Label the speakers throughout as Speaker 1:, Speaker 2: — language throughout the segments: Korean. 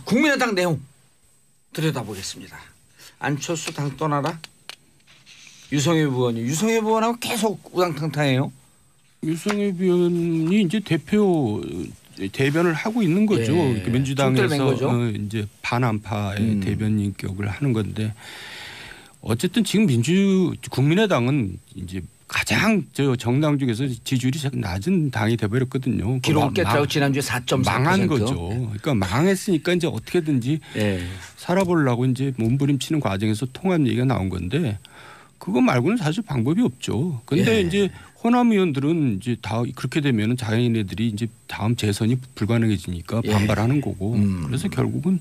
Speaker 1: 국민의당 내용 들여다보겠습니다. 안철수 당 떠나라. 유성엽 의원하고 계속 우당탕탕해요.
Speaker 2: 유성엽 의원이 이제 대변을 하고 있는 거죠.
Speaker 1: 예.
Speaker 2: 민주당에서 이제 반안파의 대변인격을 하는 건데 어쨌든 지금 국민의당은 이제 가장 정당 중에서 지지율이 낮은 당이 돼버렸거든요.
Speaker 1: 기록을 깨뜨리고 지난주에 4.4%.
Speaker 2: 망한 거죠. 그러니까 망했으니까 이제 어떻게든지 살아보려고 이제 몸부림치는 과정에서 통합 얘기가 나온 건데 그거 말고는 사실 방법이 없죠. 근데 이제 호남 의원들은 이제 다 그렇게 되면은 자기네들이 이제 다음 재선이 불가능해지니까 반발하는 거고. 그래서 결국은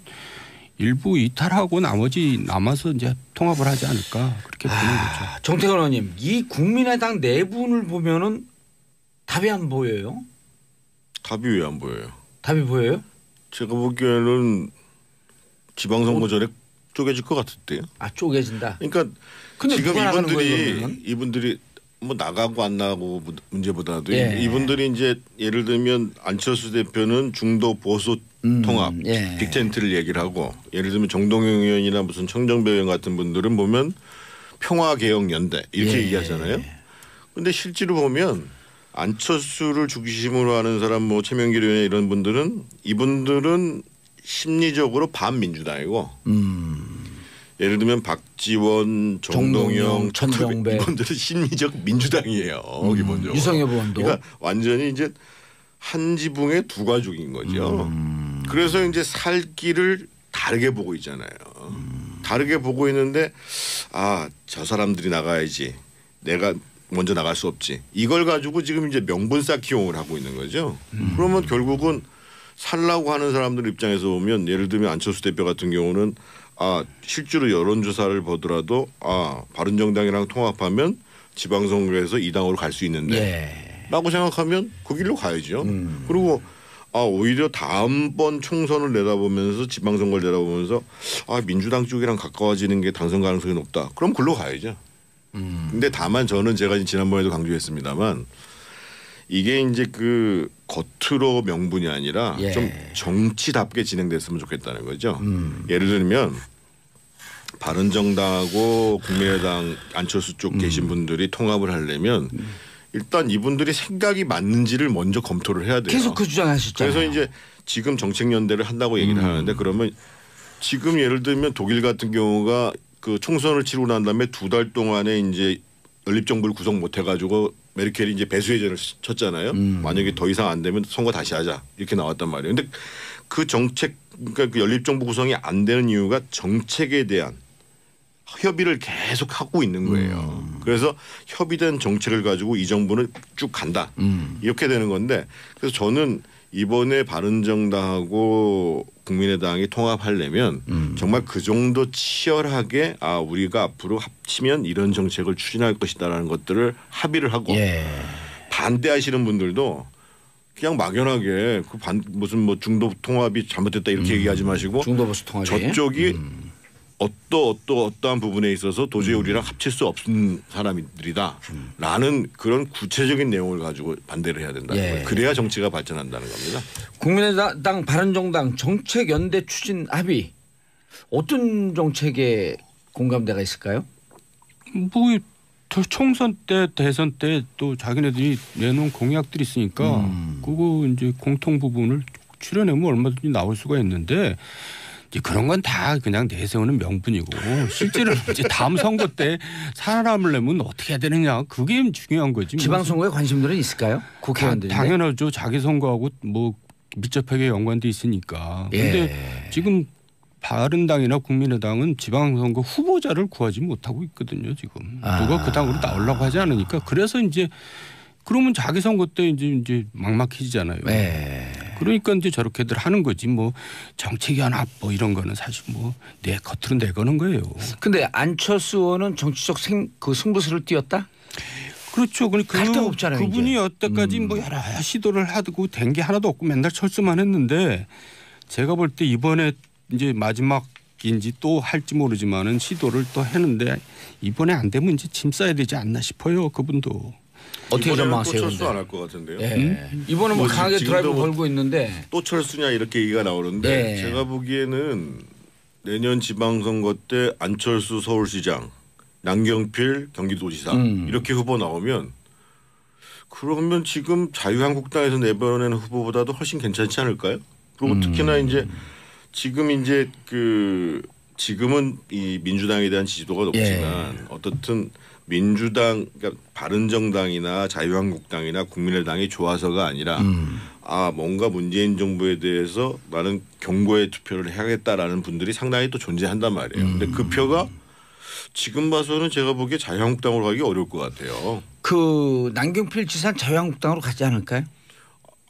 Speaker 2: 일부 이탈하고 나머지 남아서 이제 통합을 하지 않을까 그렇게 보는 거죠.
Speaker 1: 정태근 의원님, 이 국민의당 내분을 보면은 답이 안 보여요?
Speaker 3: 답이 왜 안 보여요?
Speaker 1: 답이 보여요?
Speaker 3: 제가 보기에는 지방선거 전에 쪼개질 것 같은데요.
Speaker 1: 쪼개진다.
Speaker 3: 그러니까
Speaker 1: 근데
Speaker 3: 지금
Speaker 1: 거예요,
Speaker 3: 이분들이 뭐 나가고 안 나가고 문제보다도 이분들이 이제 예를 들면 안철수 대표는 중도 보수 통합 빅텐트를 얘기를 하고 예를 들면 정동영 의원이나 무슨 청정배 의원 같은 분들은 보면 평화개혁연대 이렇게 얘기하잖아요. 그런데 실제로 보면 안철수를 중심으로 하는 사람 뭐 최명길 의원 이런 분들은 이분들은 심리적으로 반민주당이고 예를 들면 박지원, 정동영,
Speaker 1: 천정배
Speaker 3: 이분들은 심리적 민주당이에요. 기본적으로.
Speaker 1: 유성엽 의원도.
Speaker 3: 그러니까 완전히 이제 한 지붕의 두 가족인 거죠. 그래서 이제 살 길을 다르게 보고 있잖아요. 다르게 보고 있는데 저 사람들이 나가야지. 내가 먼저 나갈 수 없지. 이걸 가지고 지금 이제 명분 쌓기용을 하고 있는 거죠. 그러면 결국은 살라고 하는 사람들 입장에서 보면 예를 들면 안철수 대표 같은 경우는 실제로 여론조사를 보더라도 바른정당이랑 통합하면 지방선거에서 2당으로 갈 수 있는데 라고 생각하면 그 길로 가야죠. 그리고 오히려 다음번 총선을 내다보면서 지방선거를 내다보면서 민주당 쪽이랑 가까워지는 게 당선 가능성이 높다. 그럼 글로 가야죠. 근데 다만 저는 제가 지난번에도 강조했습니다만 이게 이제 그 겉으로 명분이 아니라 좀 정치답게 진행됐으면 좋겠다는 거죠. 예를 들면 바른정당하고 국민의당 안철수 쪽 계신 분들이 통합을 하려면 일단 이분들이 생각이 맞는지를 먼저 검토를 해야 돼요.
Speaker 1: 계속 그 주장하셨잖아요.
Speaker 3: 그래서 이제 지금 정책연대를 한다고 얘기를 하는데 그러면 지금 예를 들면 독일 같은 경우가 그 총선을 치르고 난 다음에 2달 동안에 이제 연립정부를 구성 못 해가지고 메르켈이 이제 배수회전을 쳤잖아요. 만약에 더 이상 안 되면 선거 다시 하자 이렇게 나왔단 말이에요. 근데 그 정책 그러니까 그 연립정부 구성이 안 되는 이유가 정책에 대한 협의를 계속 하고 있는 거예요. 그래서 협의된 정책을 가지고 이 정부는 쭉 간다. 이렇게 되는 건데 그래서 저는 이번에 바른정당하고 국민의당이 통합하려면 정말 그 정도 치열하게 우리가 앞으로 합치면 이런 정책을 추진할 것이다라는 것들을 합의를 하고 반대하시는 분들도 그냥 막연하게 무슨 뭐 중도 통합이 잘못됐다 이렇게 얘기하지 마시고
Speaker 1: 중도보수 통합이
Speaker 3: 저쪽이 어떠한 부분에 있어서 도저히 우리랑 합칠 수 없는 사람들이다라는 그런 구체적인 내용을 가지고 반대를 해야 된다는 거예요. 그래야 정치가 발전한다는 겁니다.
Speaker 1: 국민의당 바른정당 정책연대 추진 합의 어떤 정책에 공감대가 있을까요?
Speaker 2: 뭐 총선 때 대선 때 또 자기네들이 내놓은 공약들이 있으니까 그거 이제 공통 부분을 추려내면 얼마든지 나올 수가 있는데 이제 그런 건 다 그냥 내세우는 명분이고 실제로 이제 다음 선거 때 살아남으려면 어떻게 해야 되느냐 그게 중요한 거지.
Speaker 1: 지방선거에 관심들은 있을까요? 국회의원들이.
Speaker 2: 당연하죠. 자기 선거하고 뭐 밀접하게 연관돼 있으니까. 그런데 지금 바른당이나 국민의당은 지방선거 후보자를 구하지 못하고 있거든요. 지금 누가 그 당으로 나오려고 하지 않으니까 그래서 이제 그러면 자기 선거 때 이제 막막해지잖아요. 그러니까 이제 저렇게들 하는 거지 뭐 정책연합 뭐 이런 거는 사실 뭐 내 겉으로 내거는 거예요.
Speaker 1: 근데 안철수 의원은 정치적 승부수를 띄웠다?
Speaker 2: 그렇죠.
Speaker 1: 없잖아요,
Speaker 2: 그분이 여태까지 뭐 여러 시도를 하고 된 게 하나도 없고 맨날 철수만 했는데 제가 볼 때 이번에 이제 마지막인지 또 할지 모르지만은 시도를 또 했는데 이번에 안 되면 이제 짐 싸야 되지 않나 싶어요. 그분도.
Speaker 1: 어떻게 전망하세요?
Speaker 3: 또 철수 안 할 것 같은데요.
Speaker 1: 예. 이번에 뭐 강하게 드라이브 걸고 있는데
Speaker 3: 또 철수냐 이렇게 얘기가 나오는데 제가 보기에는 내년 지방선거 때 안철수 서울시장, 남경필 경기도지사 이렇게 후보 나오면 그러면 지금 자유한국당에서 내보낸 후보보다도 훨씬 괜찮지 않을까요? 그리고 특히나 이제 지금 이제 지금은 이 민주당에 대한 지지도가 높지만 어떻든 민주당, 그러니까 바른정당이나 자유한국당이나 국민의당이 좋아서가 아니라 뭔가 문재인 정부에 대해서 나는 경고의 투표를 해야겠다라는 분들이 상당히 또 존재한단 말이에요. 근데 그 표가 지금 봐서는 제가 보기에 자유한국당으로 가기 어려울 것 같아요.
Speaker 1: 남경필 지사는 자유한국당으로 가지 않을까요?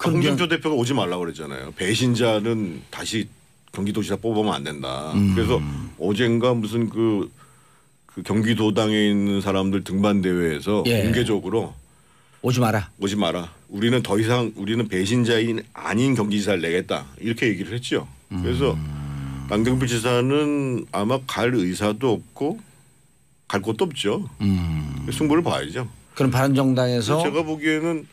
Speaker 3: 홍준표 대표가 오지 말라고 그랬잖아요. 배신자는 다시 경기도지사 뽑으면 안 된다. 그래서 어젠가 무슨 그 경기도당에 있는 사람들 등반 대회에서 공개적으로
Speaker 1: 오지 마라.
Speaker 3: 우리는 더 이상 우리는 배신자인 아닌 경기지사를 내겠다. 이렇게 얘기를 했죠. 그래서 남경필 지사는 아마 갈 의사도 없고 갈 곳도 없죠. 승부를 봐야죠.
Speaker 1: 그럼 바른정당에서
Speaker 3: 제가 보기에는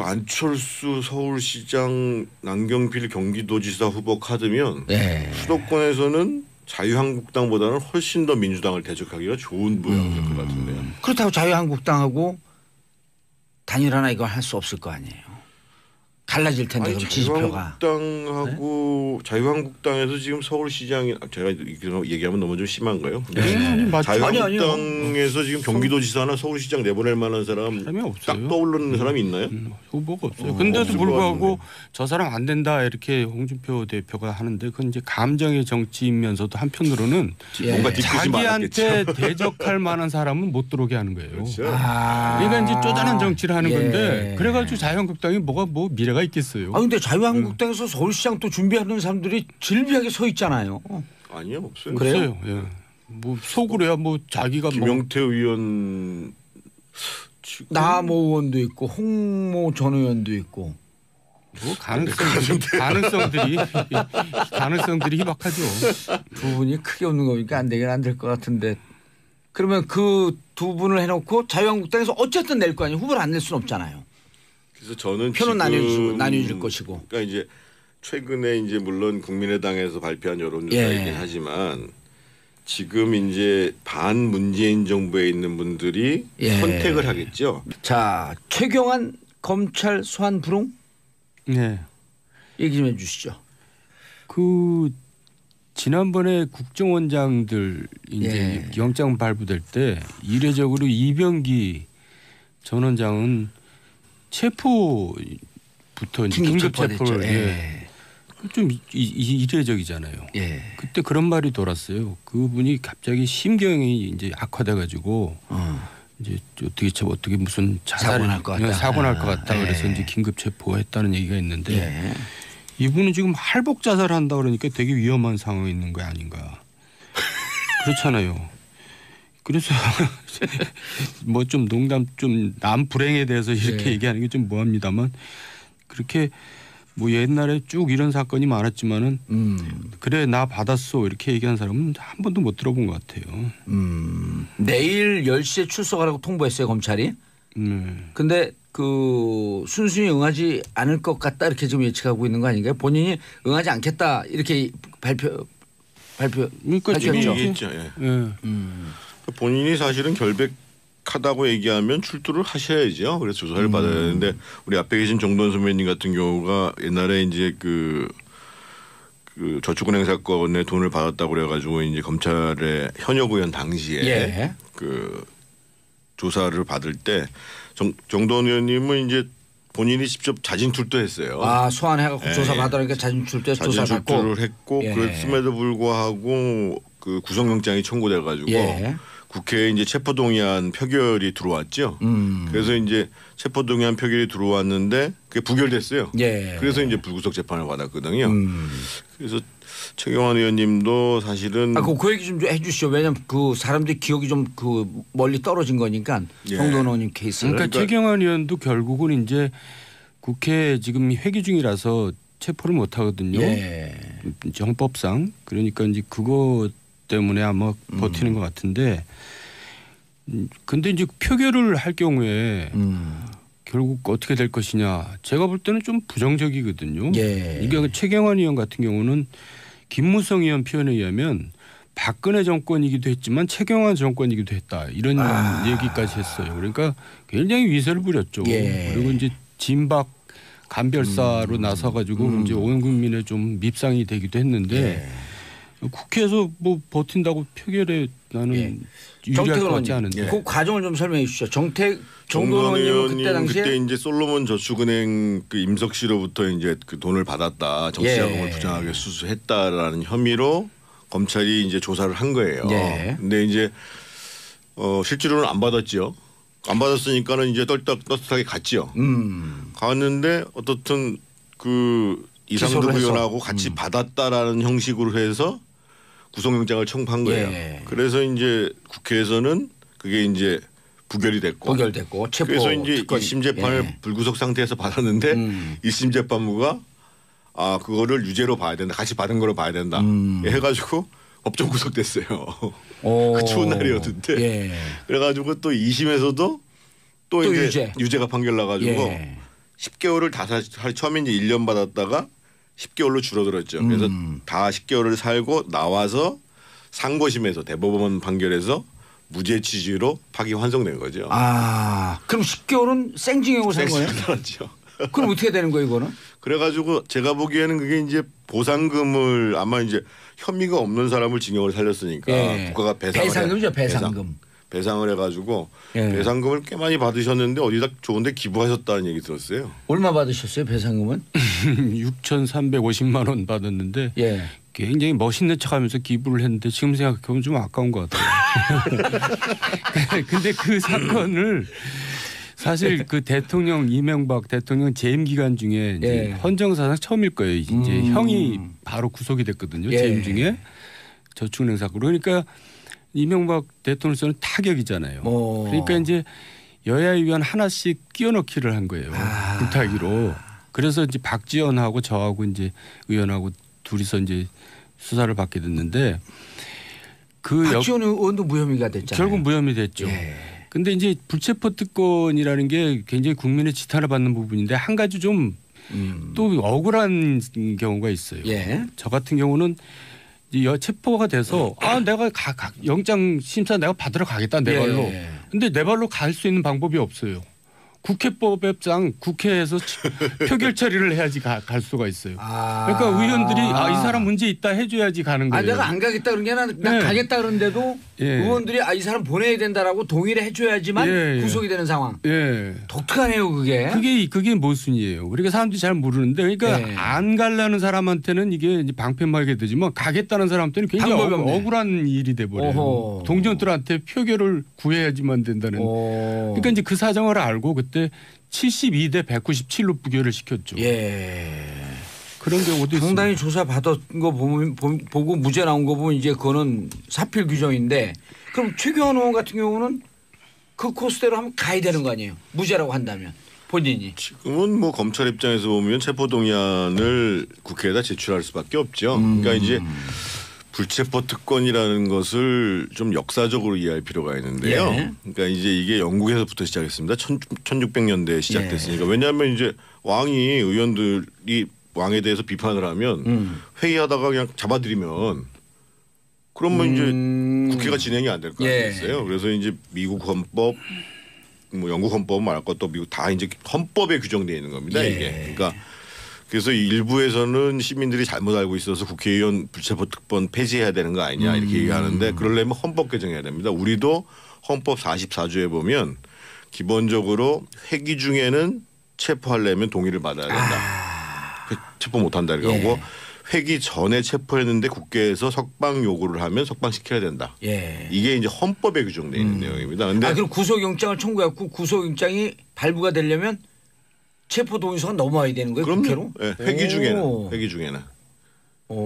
Speaker 3: 안철수 서울시장, 남경필 경기도지사 후보 카드면 수도권에서는 자유한국당보다는 훨씬 더 민주당을 대적하기가 좋은 모양일 것 같은데요.
Speaker 1: 그렇다고 자유한국당하고 단일화나 이거 할 수 없을 거 아니에요. 갈라질 텐데 그럼 지지표가.
Speaker 3: 자유한국당에서 지금 서울시장이 제가 얘기하면 너무 좀 심한가요?
Speaker 1: 자유한국당에서
Speaker 3: 지금 경기도지사나 서울시장 내보낼 만한 사람이 딱 떠오르는 사람이 있나요?
Speaker 2: 후보가 없어요. 근데도 불구하고 저 사람 안 된다 이렇게 홍준표 대표가 하는데 그건 이제 감정의 정치이면서도 한편으로는
Speaker 3: 뭔가
Speaker 2: 자기한테 대적할 만한 사람은 못 들어오게 하는 거예요.
Speaker 3: 그렇죠.
Speaker 2: 그러니까 이제 쪼잔한 정치를 하는 건데 그래가지고 자유한국당이 뭐가 미래가 있겠어요.
Speaker 1: 근데 자유한국당에서 서울시장 또 준비하는 사람들이 질비하게 서 있잖아요.
Speaker 3: 아니요, 없어요.
Speaker 2: 그래요? 예. 뭐 속으로야 뭐 자기가
Speaker 3: 김용태 의원
Speaker 1: 나모 의원도 있고 홍모 전 의원도 있고
Speaker 2: 뭐 가능성들이 희박하죠.
Speaker 1: 두 분이 크게 없는 거니까 안 되긴 안 될 것 같은데 그러면 그 두 분을 해놓고 자유한국당에서 어쨌든 낼 거 아니에요. 후보를 안 낼 수는 없잖아요.
Speaker 3: 그래서 저는
Speaker 1: 표는 나뉘어질 것이고.
Speaker 3: 그러니까 이제 최근에 이제 물론 국민의당에서 발표한 여론조사이긴 하지만 지금 이제 반 문재인 정부에 있는 분들이 선택을 하겠죠.
Speaker 1: 자, 최경환 검찰 소환 불응?
Speaker 2: 네.
Speaker 1: 얘기 좀 해주시죠.
Speaker 2: 지난번에 국정원장들 이제 영장 발부될 때 이례적으로 이병기 전 원장은 체포부터 긴급 체포를 좀 이례적이잖아요. 그때 그런 말이 돌았어요. 그분이 갑자기 심경이 이제 악화돼가지고 이제 어떻게 무슨
Speaker 1: 사고 날 것 같다.
Speaker 2: 그래서 이제 긴급 체포했다는 얘기가 있는데 이분은 지금 할복 자살한다 그러니까 되게 위험한 상황에 있는 거 아닌가. 그렇잖아요. 그래서 뭐 좀 농담 좀 남 불행에 대해서 이렇게 얘기하는 게 좀 뭐합니다만 그렇게 뭐 옛날에 쭉 이런 사건이 많았지만은 그래 나 받았어 이렇게 얘기한 사람은 한 번도 못 들어본 것 같아요.
Speaker 1: 내일 10시에 출석하라고 통보했어요 검찰이. 근데 순순히 응하지 않을 것 같다 이렇게 지금 예측하고 있는 거 아닌가요? 본인이 응하지 않겠다 이렇게 발표했죠.
Speaker 3: 얘기했죠. 본인이 사실은 결백하다고 얘기하면 출두를 하셔야죠. 그래서 조사를 받아야 되는데 우리 앞에 계신 정돈 선배님 같은 경우가 옛날에 이제 그 저축은행 사건에 돈을 받았다고 그래가지고 이제 검찰의 현역 의원 당시에 조사를 받을 때 정돈 의원님은 이제 본인이 직접 자진 출두했어요.
Speaker 1: 소환해갖고 조사 받으니까 자진 출두해서 조사 받고.
Speaker 3: 출두를 했고 그랬음에도 불구하고 그 구속영장이 청구돼가지고 국회에 이제 체포동의안 표결이 들어왔죠. 그래서 이제 체포동의안 표결이 들어왔는데 그게 부결됐어요. 그래서 이제 불구속 재판을 받았거든요. 그래서 최경환 의원님도 사실은
Speaker 1: 그 얘기 좀 해주시죠. 왜냐하면 그 사람들이 기억이 좀 멀리 떨어진 거니까 정돈 의원님 케이스.
Speaker 2: 그러니까 최경환 의원도 결국은 이제 국회 지금 회기 중이라서 체포를 못 하거든요. 헌법상. 그러니까 이제 그거 때문에 아마 버티는 것 같은데 근데 이제 표결을 할 경우에 결국 어떻게 될 것이냐. 제가 볼 때는 좀 부정적이거든요.
Speaker 1: 예.
Speaker 2: 이게 최경환 의원 같은 경우는 김무성 의원 표현에 의하면 박근혜 정권이기도 했지만 최경환 정권이기도 했다. 이런 얘기까지 했어요. 그러니까 굉장히 위세를 부렸죠.
Speaker 1: 예.
Speaker 2: 그리고 이제 진박 간별사로 나서가지고 이제 온 국민의 좀 밉상이 되기도 했는데 국회에서 뭐 버틴다고 표결에 나는 유리할 것 같지 않은데.
Speaker 1: 그 과정을 좀 설명해 주시죠. 정동원 의원은 그때 당시에
Speaker 3: 그때 이제 솔로몬 저축은행 그 임석 씨로부터 이제 그 돈을 받았다, 정치자금을 부정하게 수수했다라는 혐의로 검찰이 이제 조사를 한 거예요. 근데 이제 실제로는 안 받았죠. 안 받았으니까는 이제 떳떳하게 갔죠. 갔는데 어떻든 그 이상득 의원하고 같이 받았다라는 형식으로 해서 구속영장을 청구한 거예요. 그래서 이제 국회에서는 그게 이제 부결됐고
Speaker 1: 체포
Speaker 3: 그래서 이제
Speaker 1: 특권.
Speaker 3: 1심 재판을 불구속 상태에서 받았는데 1심 재판부가 그거를 유죄로 봐야 된다. 같이 받은 거로 봐야 된다. 해가지고 법정 구속됐어요. 그 추운 날이었는데 그래가지고 또 2심에서도 또 이제 유죄가 판결 나가지고 10개월을 다 처음에 이제 1년 받았다가 10개월로 줄어들었죠. 그래서 다 10개월을 살고 나와서 상고심에서 대법원 판결에서 무죄 취지로 파기환송된 거죠.
Speaker 1: 그럼 10개월은 생징역을 산 거예요?
Speaker 3: 살았죠.
Speaker 1: 그럼 어떻게 되는 거예요, 이거는?
Speaker 3: 그래가지고 제가 보기에는 그게 이제 보상금을 아마 이제 혐의가 없는 사람을 징역을 살렸으니까 국가가
Speaker 1: 배상금이죠, 배상금.
Speaker 3: 배상을 해가지고 배상금을 꽤 많이 받으셨는데 어디다 좋은데 기부하셨다는 얘기 들었어요.
Speaker 1: 얼마 받으셨어요, 배상금은?
Speaker 2: 6,350만 원 받았는데 굉장히 멋있는 척하면서 기부를 했는데 지금 생각해보면 좀 아까운 것 같아요. 근데 그 사건을 사실 그 대통령 이명박 대통령 재임 기간 중에 이제 헌정사상 처음일 거예요. 이제 형이 바로 구속이 됐거든요. 재임 중에 저축은행 사건. 그러니까 이명박 대통령께서는 타격이잖아요. 그러니까 이제 여야 의원 하나씩 끼워넣기를 한 거예요. 불타기로. 그래서 이제 박지원하고 저하고 이제 의원하고 둘이서 이제 수사를 받게 됐는데
Speaker 1: 박지원 의원도 무혐의가 됐잖아요.
Speaker 2: 결국 무혐의 됐죠. 근데 이제 불체포 특권이라는 게 굉장히 국민의 지탄을 받는 부분인데 한 가지 좀 또 억울한 경우가 있어요. 저 같은 경우는 체포가 돼서 내가 영장 심사 내가 받으러 가겠다 내 발로. 근데 내 발로 갈 수 있는 방법이 없어요. 국회법상 국회에서 표결 처리를 해야지 갈 수가 있어요. 그러니까 의원들이 이 사람 문제 있다 해줘야지 가는 거예요.
Speaker 1: 내가 안 가겠다 그런 게 아니라 나 가겠다 그러는데도 의원들이 이 사람 보내야 된다라고 동의를 해줘야지만 구속이 되는 상황. 독특하네요 그게.
Speaker 2: 그게 모순이에요. 그러니까 사람들이 잘 모르는데 그러니까 안 가려는 사람한테는 이게 이제 방패막이 되지만 가겠다는 사람한테는 굉장히 억울한 일이 돼버려요. 동정들한테 표결을 구해야지만 된다는. 그러니까 이제 그 사정을 알고 그때 72대 197로 부결을 시켰죠. 그런 경우도
Speaker 1: 상당히
Speaker 2: 있습니다.
Speaker 1: 조사 받은 거 보고 무죄 나온 거 보면 이제 그거는 사필 규정인데 그럼 최경환 의원 같은 경우는 그 코스대로 하면 가야 되는 거 아니에요? 무죄라고 한다면 본인이.
Speaker 3: 지금은 뭐 검찰 입장에서 보면 체포동의안을 국회에다 제출할 수밖에 없죠. 그러니까 이제 불체포 특권이라는 것을 좀 역사적으로 이해할 필요가 있는데요. 그러니까 이제 이게 영국에서부터 시작했습니다. 1600년대에 시작됐으니까. 왜냐하면 이제 왕이 의원들이 왕에 대해서 비판을 하면 회의하다가 그냥 잡아들이면 그러면 이제 국회가 진행이 안 될 거 아니겠어요. 그래서 이제 미국 헌법, 뭐 영국 헌법 말할 것도 미국 다 이제 헌법에 규정되어 있는 겁니다. 이게. 그러니까 그래서 일부에서는 시민들이 잘못 알고 있어서 국회의원 불체포 특권 폐지해야 되는 거 아니냐 이렇게 얘기하는데 그러려면 헌법 개정해야 됩니다. 우리도 헌법 44조에 보면 기본적으로 회기 중에는 체포하려면 동의를 받아야 된다. 체포 못한다 이렇게 하고 회기 전에 체포했는데 국회에서 석방 요구를 하면 석방시켜야 된다. 이게 이제 헌법에 규정되어 있는 내용입니다. 근데
Speaker 1: 그럼 구속영장을 청구했고 구속영장이 발부가 되려면 체포 동의서가 넘어와야 되는 거예요? 국회로?
Speaker 3: 회기 중에는.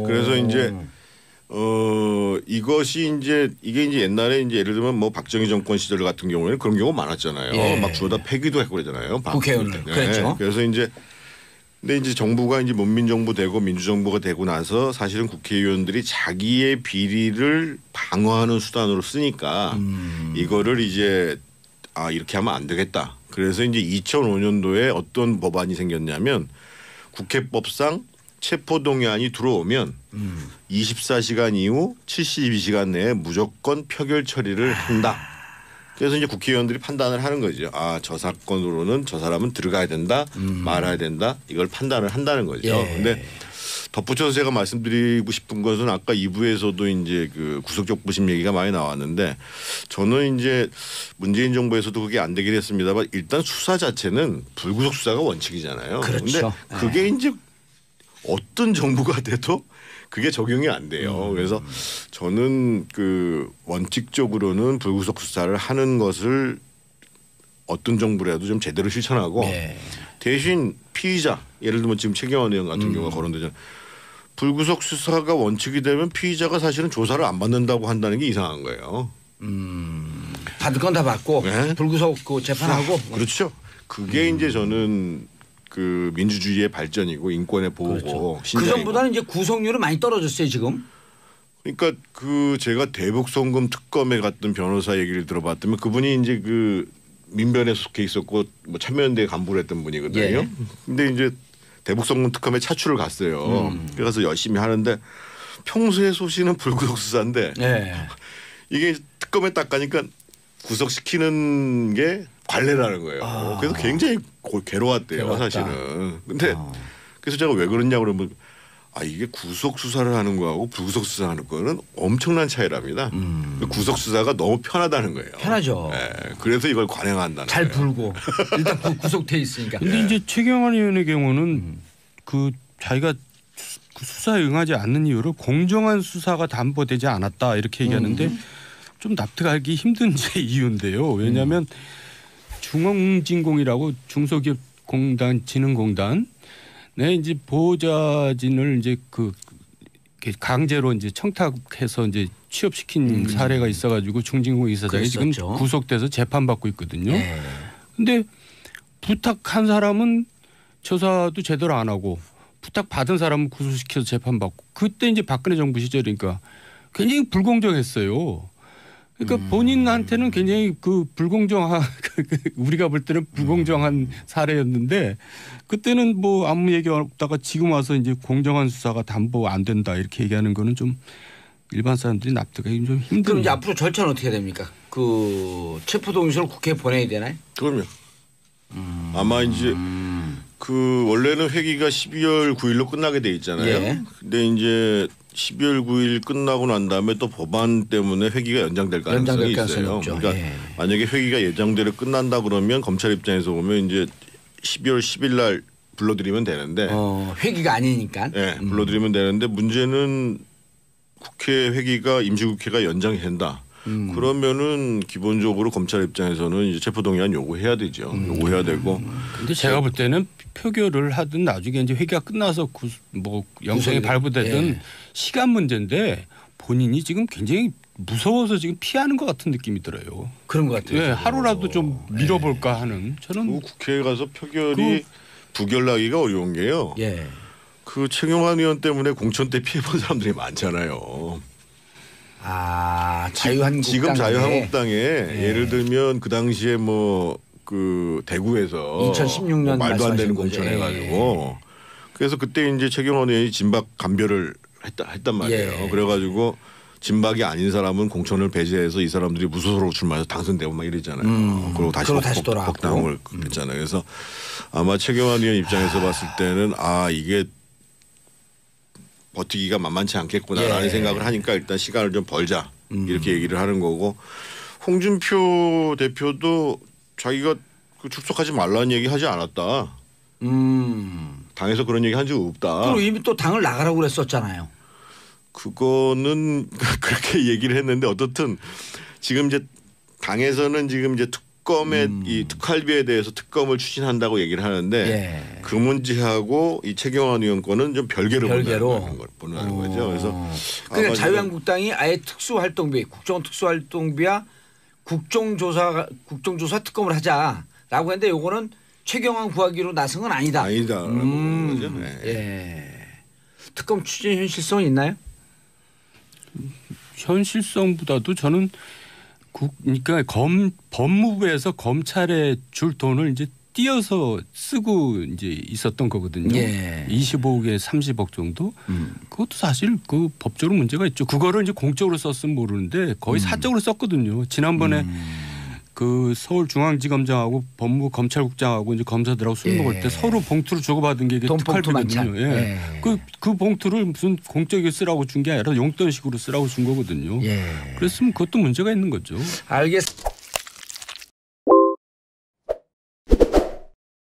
Speaker 3: 그래서 이제 이것이 이게 이제 옛날에 이제 예를 들면 뭐 박정희 정권 시절 같은 경우에는 그런 경우 많았잖아요. 막 주워다 폐기도 했고 그러잖아요.
Speaker 1: 국회의원들. 그랬죠.
Speaker 3: 그래서 이제 근데 이제 정부가 이제 문민정부 되고 민주정부가 되고 나서 사실은 국회의원들이 자기의 비리를 방어하는 수단으로 쓰니까 이거를 이제 이렇게 하면 안 되겠다. 그래서 이제 2005년도에 어떤 법안이 생겼냐면 국회법상 체포동의안이 들어오면 24시간 이후 72시간 내에 무조건 표결 처리를 한다. 그래서 이제 국회의원들이 판단을 하는 거죠. 저 사건으로는 저 사람은 들어가야 된다, 말아야 된다. 이걸 판단을 한다는 거죠. 그런데 덧붙여서 제가 말씀드리고 싶은 것은 아까 2부에서도 이제 그 구속적 부심 얘기가 많이 나왔는데 저는 이제 문재인 정부에서도 그게 안 되긴 했습니다만 일단 수사 자체는 불구속 수사가 원칙이잖아요.
Speaker 1: 그렇죠.
Speaker 3: 그런데 그게 이제 어떤 정부가 돼도 그게 적용이 안 돼요. 그래서 저는 그 원칙적으로는 불구속 수사를 하는 것을 어떤 정부라도 좀 제대로 실천하고 대신 피의자 예를 들면 지금 최경환 의원 같은 경우가 거론되잖아요. 불구속 수사가 원칙이 되면 피의자가 사실은 조사를 안 받는다고 한다는 게 이상한 거예요.
Speaker 1: 받을 건 다 받고 불구속 그 재판하고.
Speaker 3: 그렇죠. 그게 이제 저는 그 민주주의의 발전이고 인권의 보호고.
Speaker 1: 그렇죠. 그 전보다는 이제 구속률은 많이 떨어졌어요 지금.
Speaker 3: 그러니까 그 제가 대북송금 특검에 갔던 변호사 얘기를 들어봤더니 그분이 이제 그 민변에 속해 있었고 뭐 참여연대 간부를 했던 분이거든요. 근데 이제 대북송금 특검에 차출을 갔어요. 그래서 열심히 하는데 평소에 소시는 불구속 수사인데 이게 특검에 딱 가니까 구속시키는 게 관례라는 거예요. 그래서 굉장히 괴로웠대요 사실은. 근데 그래서 제가 왜 그러냐고 그러면 이게 구속 수사를 하는 거하고 불구속 수사하는 거는 엄청난 차이랍니다. 구속 수사가 너무 편하다는 거예요.
Speaker 1: 편하죠.
Speaker 3: 그래서 이걸 관행한다는
Speaker 1: 잘
Speaker 3: 거예요.
Speaker 1: 불고 일단 구속돼 있으니까.
Speaker 2: 근데 이제 최경환 의원의 경우는 그 자기가 수사에 응하지 않는 이유로 공정한 수사가 담보되지 않았다 이렇게 얘기하는데 좀 납득하기 힘든 제 이유인데요. 왜냐하면 중앙진공이라고 중소기업공단 진흥공단 네 이제 보호자진을 이제 그 강제로 이제 청탁해서 이제 취업시킨 사례가 있어가지고 중진공 이사장이 지금 구속돼서 재판받고 있거든요. 근데 부탁한 사람은 조사도 제대로 안 하고 부탁받은 사람은 구속시켜서 재판받고 그때 이제 박근혜 정부 시절이니까 굉장히 불공정했어요. 그러니까 본인한테는 굉장히 그 불공정한 우리가 볼 때는 불공정한 사례였는데 그때는 뭐 아무 얘기 없다가 지금 와서 이제 공정한 수사가 담보 안 된다 이렇게 얘기하는 거는 좀 일반 사람들이 납득하기 좀 힘든.
Speaker 1: 그럼 이제 앞으로 절차는 어떻게 됩니까? 그 체포동의서를 국회에 보내야 되나요?
Speaker 3: 그럼요. 아마 이제 그 원래는 회기가 12월 9일로 끝나게 돼 있잖아요. 근데 이제 12월 9일 끝나고 난 다음에 또 법안 때문에 회기가 연장될 가능성이 있어요. 그러니까 만약에 회기가 예정대로 끝난다 그러면 검찰 입장에서 보면 이제 12월 10일 날 불러들이면 되는데
Speaker 1: 회기가 아니니까.
Speaker 3: 불러들이면 되는데 문제는 국회 회기가 임시국회가 연장이 된다. 그러면은 기본적으로 검찰 입장에서는 이제 체포동의안 요구해야 되죠. 요구해야 되고.
Speaker 2: 근데 제가 볼 때는 표결을 하든 나중에 이제 회기가 끝나서 뭐 영장이 발부되든 시간 문제인데 본인이 지금 굉장히 무서워서 지금 피하는 것 같은 느낌이 들어요.
Speaker 1: 그런 것 같아요.
Speaker 2: 네, 하루라도 좀 밀어볼까 하는. 저는
Speaker 3: 국회에 가서 표결이 부결나기가 어려운 게요. 그 최경환 의원 때문에 공천 때 피해본 사람들이 많잖아요.
Speaker 1: 자유한국당
Speaker 3: 지금 자유한국당에 예를 들면 그 당시에 뭐 그 대구에서
Speaker 1: 2016년
Speaker 3: 말도 안 되는
Speaker 1: 거죠.
Speaker 3: 공천해가지고 그래서 그때 이제 최경환 의원이 진박 감별을 했단 말이에요. 그래가지고 진박이 아닌 사람은 공천을 배제해서 이 사람들이 무소속으로 출마해서 당선되고 막 이랬잖아요. 그리고 다시 복당을 했잖아요. 그래서 아마 최경환 의원 입장에서 봤을 때는 이게 버티기가 만만치 않겠구나라는 생각을 하니까 일단 시간을 좀 벌자 이렇게 얘기를 하는 거고 홍준표 대표도 자기가 그 출석하지 말라는 얘기 하지 않았다. 당에서 그런 얘기 한 적 없다.
Speaker 1: 그리고 이미 또 당을 나가라고 그랬었잖아요.
Speaker 3: 그거는 그렇게 얘기를 했는데 어떻든 지금 이제 당에서는 지금 이제 특검의 이 특활비에 대해서 특검을 추진한다고 얘기를 하는데 그 문제하고 이 최경환 의원 거는 좀 별개로 보는 거죠. 그래서
Speaker 1: 그러니까 자유한국당이 아예 특수활동비, 국정특수활동비와 국정조사 특검을 하자라고 했는데 요거는 최경환 구하기로 나선 건 아니다.
Speaker 3: 아니다라는 거죠. 네.
Speaker 1: 예. 특검 추진 현실성이 있나요?
Speaker 2: 현실성보다도 저는 그러니까 법무부에서 검찰에 줄 돈을 이제 띄어서 쓰고 이제 있었던 거거든요.
Speaker 1: 예.
Speaker 2: 25억에 30억 정도. 그것도 사실 그 법적으로 문제가 있죠. 그거를 이제 공적으로 썼으면 모르는데 거의 사적으로 썼거든요. 지난번에 그 서울중앙지검장하고 법무부 검찰국장하고 이제 검사들하고 술 먹을 때 서로 봉투를 주고받은 게 이게 특활비거든요. 예. 그 봉투를 무슨 공적에 쓰라고 준 게 아니라 용돈식으로 쓰라고 준 거거든요. 그랬으면 그것도 문제가 있는 거죠.
Speaker 1: 알겠습니다.